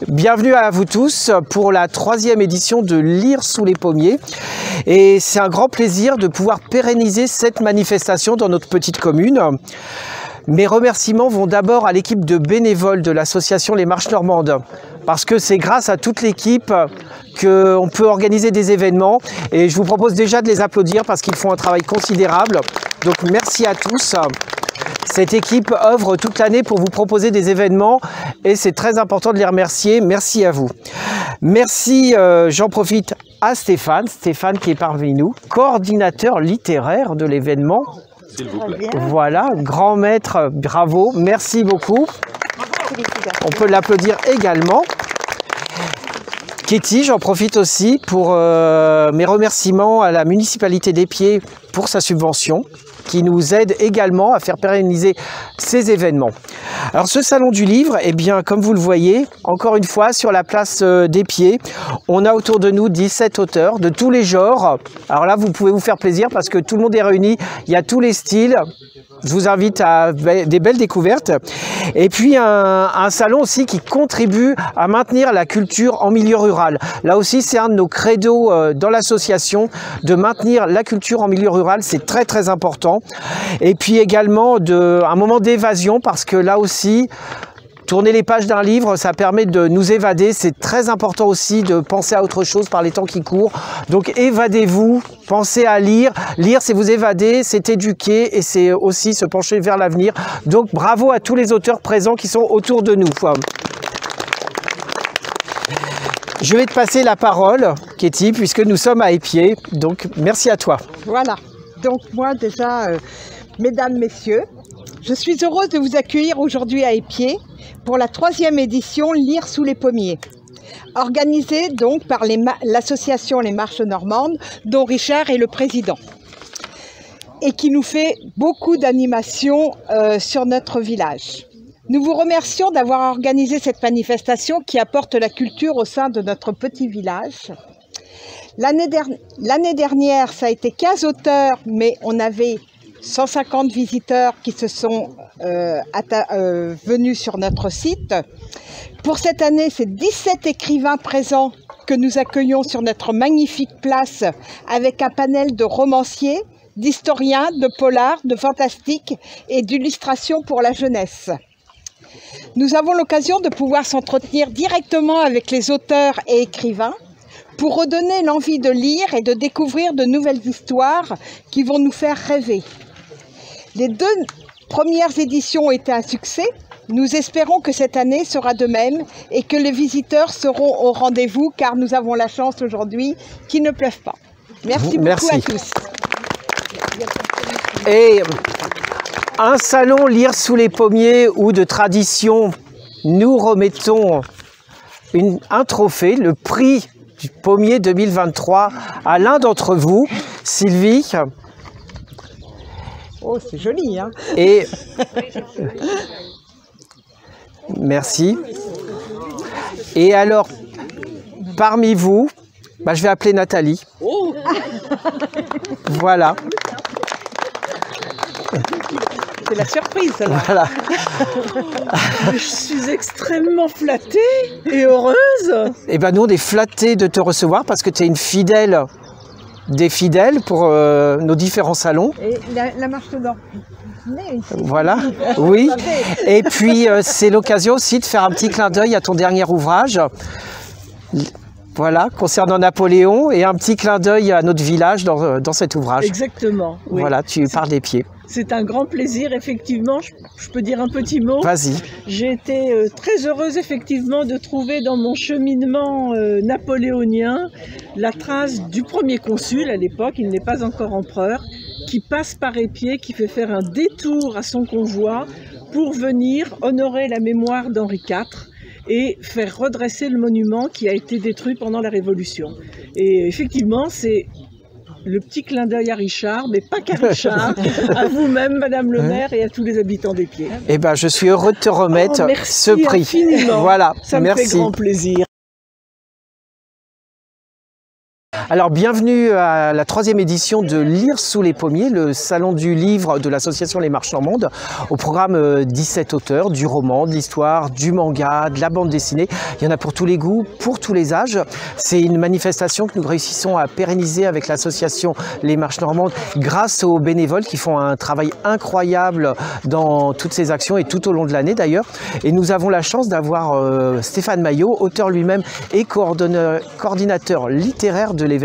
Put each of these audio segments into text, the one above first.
Bienvenue à vous tous pour la 3e édition de Lire sous les pommiers. Et c'est un grand plaisir de pouvoir pérenniser cette manifestation dans notre petite commune. Mes remerciements vont d'abord à l'équipe de bénévoles de l'association Les Marches Normandes, parce que c'est grâce à toute l'équipe qu'on peut organiser des événements. Et je vous propose déjà de les applaudir parce qu'ils font un travail considérable. Donc merci à tous. Cette équipe œuvre toute l'année pour vous proposer des événements et c'est très important de les remercier. Merci à vous. Merci, j'en profite à Stéphane qui est parmi nous, coordinateur littéraire de l'événement. S'il vous plaît. Voilà, grand maître, bravo, merci beaucoup. On peut l'applaudir également. Katie, j'en profite aussi pour mes remerciements à la municipalité d'Épied pour sa subvention, qui nous aide également à faire pérenniser ces événements. Alors ce salon du livre, eh bien comme vous le voyez, encore une fois sur la place d'Épied, on a autour de nous 17 auteurs de tous les genres. Alors là vous pouvez vous faire plaisir parce que tout le monde est réuni, il y a tous les styles. Je vous invite à des belles découvertes. Et puis un salon aussi qui contribue à maintenir la culture en milieu rural. Là aussi c'est un de nos credos dans l'association de maintenir la culture en milieu rural, c'est très très important. Et puis également un moment d'évasion parce que là aussi, tourner les pages d'un livre, ça permet de nous évader. C'est très important aussi de penser à autre chose par les temps qui courent. Donc évadez-vous, pensez à lire. Lire, c'est vous évader, c'est éduquer et c'est aussi se pencher vers l'avenir. Donc bravo à tous les auteurs présents qui sont autour de nous. Je vais te passer la parole, Katie, puisque nous sommes à Épied. Donc merci à toi. Voilà. Donc moi déjà, mesdames, messieurs, je suis heureuse de vous accueillir aujourd'hui à Épied pour la 3e édition Lire sous les pommiers, organisée donc par l'association Les Marches Normandes, dont Richard est le président, et qui nous fait beaucoup d'animations sur notre village. Nous vous remercions d'avoir organisé cette manifestation qui apporte la culture au sein de notre petit village. L'année dernière, ça a été 15 auteurs, mais on avait 150 visiteurs qui se sont venus sur notre site. Pour cette année, c'est 17 écrivains présents que nous accueillons sur notre magnifique place avec un panel de romanciers, d'historiens, de polars, de fantastiques et d'illustrations pour la jeunesse. Nous avons l'occasion de pouvoir s'entretenir directement avec les auteurs et écrivains pour redonner l'envie de lire et de découvrir de nouvelles histoires qui vont nous faire rêver. Les 2 premières éditions ont été un succès. Nous espérons que cette année sera de même et que les visiteurs seront au rendez-vous car nous avons la chance aujourd'hui qu'il ne pleuve pas. Merci beaucoup à tous. Et un salon Lire sous les pommiers ou de tradition, nous remettons un trophée, le prix du pommier 2023 à l'un d'entre vous, Sylvie. Oh, c'est joli, hein? Et merci. Et alors, parmi vous, je vais appeler Nathalie. Oh. Voilà. C'est la surprise, là. Voilà. Je suis extrêmement flattée et heureuse. Et nous, on est flattés de te recevoir parce que tu es une fidèle des fidèles pour nos différents salons. Et la marche d'or. Voilà, oui. Et puis, c'est l'occasion aussi de faire un petit clin d'œil à ton dernier ouvrage. Voilà, concernant Napoléon, et un petit clin d'œil à notre village dans cet ouvrage. Exactement. Oui. Voilà, tu parles des pieds. C'est un grand plaisir, effectivement. Je peux dire un petit mot. Vas-y. J'ai été très heureuse, effectivement, de trouver dans mon cheminement napoléonien la trace du premier consul à l'époque, il n'est pas encore empereur, qui passe par Épied, qui fait faire un détour à son convoi pour venir honorer la mémoire d'Henri IV et faire redresser le monument qui a été détruit pendant la Révolution. Et effectivement, c'est le petit clin d'œil à Richard, mais pas qu'à Richard, à vous-même, Madame le maire, et à tous les habitants d'Épied. Eh bien, je suis heureux de te remettre ce prix. Infiniment. Voilà, ça me fait grand plaisir. Alors bienvenue à la 3e édition de Lire sous les pommiers, le salon du livre de l'association Les Marches Normandes. Au programme 17 auteurs, du roman, de l'histoire, du manga, de la bande dessinée. Il y en a pour tous les goûts, pour tous les âges. C'est une manifestation que nous réussissons à pérenniser avec l'association Les Marches Normandes grâce aux bénévoles qui font un travail incroyable dans toutes ces actions et tout au long de l'année d'ailleurs. Et nous avons la chance d'avoir Stéphane Maillot, auteur lui-même et coordinateur littéraire de l'événement.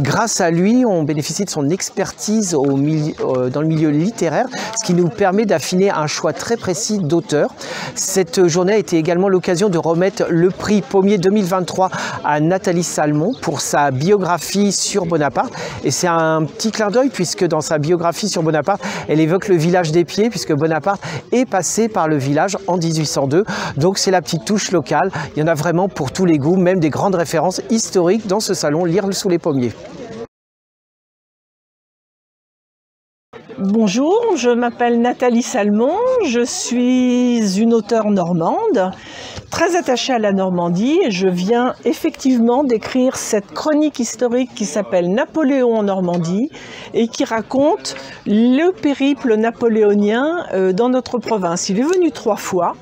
Grâce à lui, on bénéficie de son expertise dans le milieu littéraire, ce qui nous permet d'affiner un choix très précis d'auteurs. Cette journée a été également l'occasion de remettre le prix Pommier 2023 à Nathalie Salmon pour sa biographie sur Bonaparte. Et c'est un petit clin d'œil puisque dans sa biographie sur Bonaparte, elle évoque le village d'Épied puisque Bonaparte est passé par le village en 1802. Donc c'est la petite touche locale. Il y en a vraiment pour tous les goûts, même des grandes références historiques dans ce salon Lire sous les pommiers. Bonjour, je m'appelle Nathalie Salmon, je suis une auteure normande, très attachée à la Normandie et je viens effectivement d'écrire cette chronique historique qui s'appelle Napoléon en Normandie et qui raconte le périple napoléonien dans notre province. Il est venu 3 fois.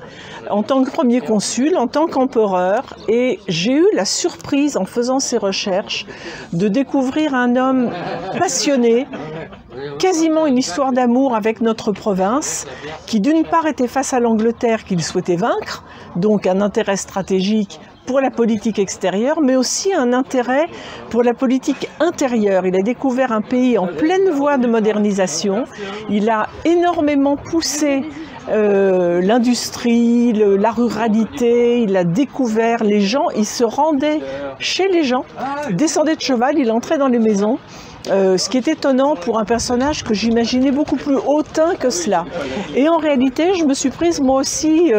En tant que premier consul, en tant qu'empereur, et j'ai eu la surprise en faisant ces recherches de découvrir un homme passionné, quasiment une histoire d'amour avec notre province, qui d'une part était face à l'Angleterre qu'il souhaitait vaincre, donc un intérêt stratégique pour la politique extérieure, mais aussi un intérêt pour la politique intérieure. Il a découvert un pays en pleine voie de modernisation, il a énormément poussé l'industrie, la ruralité, il a découvert les gens, il se rendait chez les gens, descendait de cheval, il entrait dans les maisons, ce qui est étonnant pour un personnage que j'imaginais beaucoup plus hautain que cela. Et en réalité, je me suis prise moi aussi,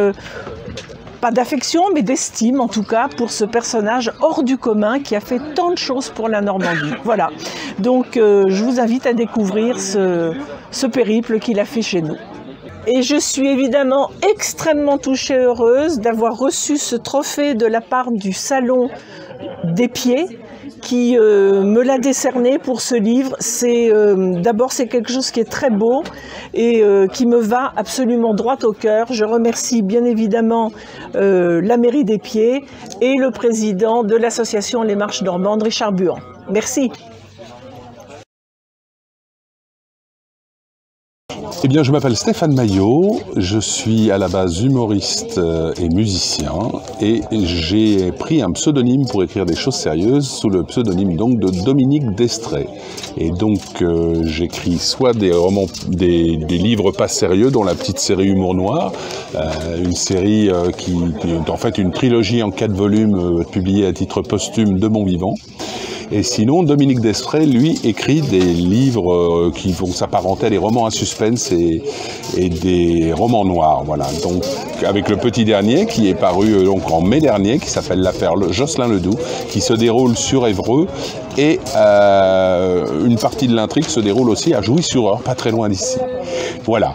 pas d'affection, mais d'estime en tout cas, pour ce personnage hors du commun qui a fait tant de choses pour la Normandie. Voilà, donc je vous invite à découvrir ce périple qu'il a fait chez nous. Et je suis évidemment extrêmement touchée et heureuse d'avoir reçu ce trophée de la part du Salon d'Épied qui me l'a décerné pour ce livre. D'abord c'est quelque chose qui est très beau et qui me va absolument droit au cœur. Je remercie bien évidemment la mairie d'Épied et le président de l'association Les Marches Normandes, Richard Buan. Merci. Eh bien, je m'appelle Stéphane Maillot, je suis à la base humoriste et musicien et j'ai pris un pseudonyme pour écrire des choses sérieuses sous le pseudonyme donc de Dominique Destrez. Et donc j'écris soit des romans, des livres pas sérieux, dont la petite série Humour Noir, une série qui est en fait une trilogie en 4 volumes publiée à titre posthume de mon vivant. Et sinon, Dominique Destrez, lui, écrit des livres qui vont s'apparenter à des romans à suspense et des romans noirs. Voilà. Donc, avec le petit dernier qui est paru donc en mai dernier, qui s'appelle l'affaire Jocelyn Ledoux, qui se déroule sur Évreux, et une partie de l'intrigue se déroule aussi à Jouy-sur-Eure, pas très loin d'ici. Voilà.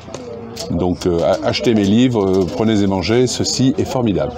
Donc, achetez mes livres, prenez et mangez, ceci est formidable.